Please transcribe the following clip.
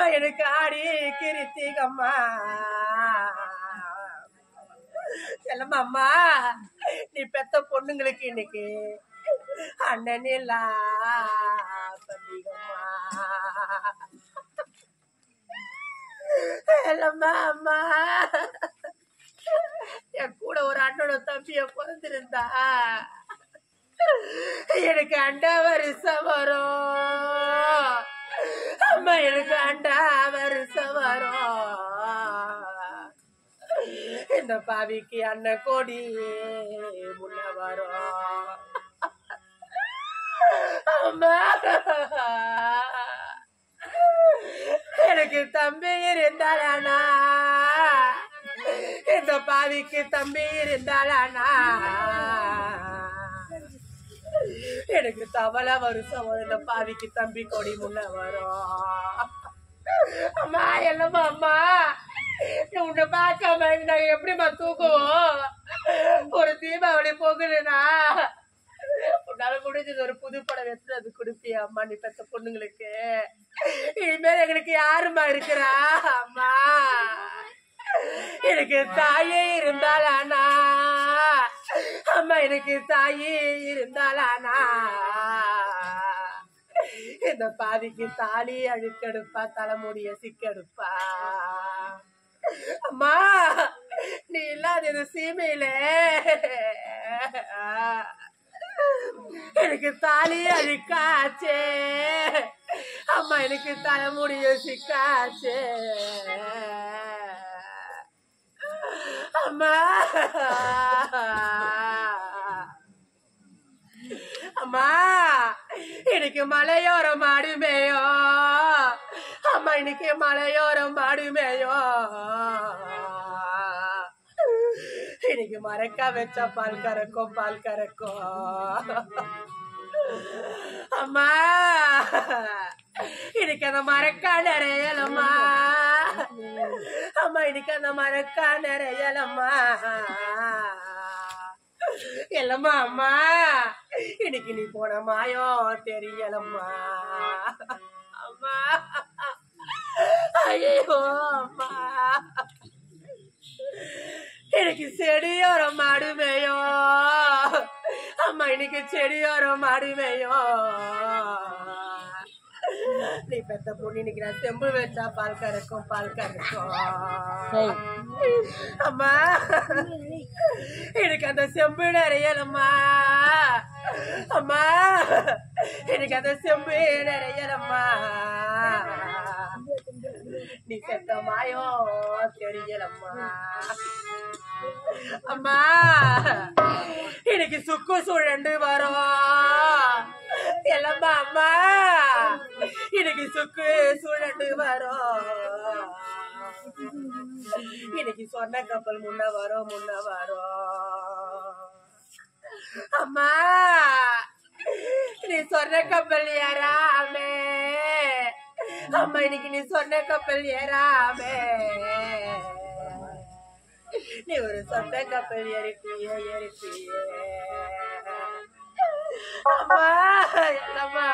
அம்மா எனக்கு ஆடி கிருத்திகம்மா செல்லம்மா அம்மா நீ பெத்த பொண்ணுங்களுக்கு இன்னைக்கு அண்ணன் இல்ல பந்திகம்மா செல்லம்மா அம்மா என் கூட ஒரு அண்ணனோட தம்பிய பிறந்திருந்தா எனக்கு அண்டா வருஷம் வரும் அம்மா எனக்கு அண்டா வருஷம் வரும் இந்த பாவிக்கு அண்ணன் கோடி முன்ன வரும் அம்மா எனக்கு தம்பி இருந்தாளானா இந்த பாவிக்கு தம்பி இருந்தாளானா எனக்கு தவளை வருஷம் வரும் இந்த பாவிக்கு தம்பி கொடி முன்ன வரும் அம்மா எல்லாமா அம்மா உன்னை பார்க்காம நாங்க எப்படிமா தூக்குவோம் ஒரு தீபாவளி போகுதுன்னா உன்னால முடிஞ்சது ஒரு புது படம் எடுத்து அது கொடுப்பியா அம்மா நீ பெத்த பொண்ணுங்களுக்கு இனிமேல் எங்களுக்கு யாருமா இருக்கிறா அம்மா எனக்கு தாயே இருந்தாலானா அம்மா எனக்கு தாயே இருந்தாலானா இந்த பாதிக்கு தாலி அழுக்கெடுப்பா தலைமுடிய சிக்கெடுப்பா அம்மா நீ இல்லாத இந்த சீமையில எனக்கு தாலி அழுக்காச்சே அம்மா எனக்கு தலைமுடிய சிக்காச்சே அம்மா அம்மா இன்னைக்கு மலையோரம் மாடுமேயோ அம்மா இன்னைக்கு மலையோரம் மாடுமேயோ இன்னைக்கு மரக்கா வச்சா பால் கறக்கும் அம்மா இன்னைக்கு அந்த மரக்கா நிறையலம்மா அம்மா இன்னைக்கு அந்த மரக்கா நிறையலம்மா எல்லம்மா அம்மா இன்னைக்கு நீ போன மாயம் தெரியலம்மா அம்மா ஐயோ அம்மா எனக்கு செடியோரம் மாடுமேயோ அம்மா இன்னைக்கு செடியோரம் மாடுமேயோ நீ பெத்த பொண்ணு இன்னைக்கு நான் செம்பு வச்சா பால் கறக்கும் அம்மா எனக்கு அந்த செம்பு நிறையலம்மா அம்மா எனக்கு அந்த செம்பு நிறையலம்மா நீ செத்த மாயம் தெரியலம்மா அம்மா எனக்கு சுக்கு சுழண்டு வரும் எல்லாம்மா அம்மா இன்னைக்கு சுக்கு சுழண்டு வரும் இன்னைக்கு சொன்ன கப்பல் முன்ன வரும் அம்மா நீ சொன்ன கப்பல் ஏறாமே அம்மா இன்னைக்கு நீ சொன்ன கப்பல் ஏறாமே நீ ஒரு சொந்த கப்பல் ஏறிப்பியே அம்மா அம்மா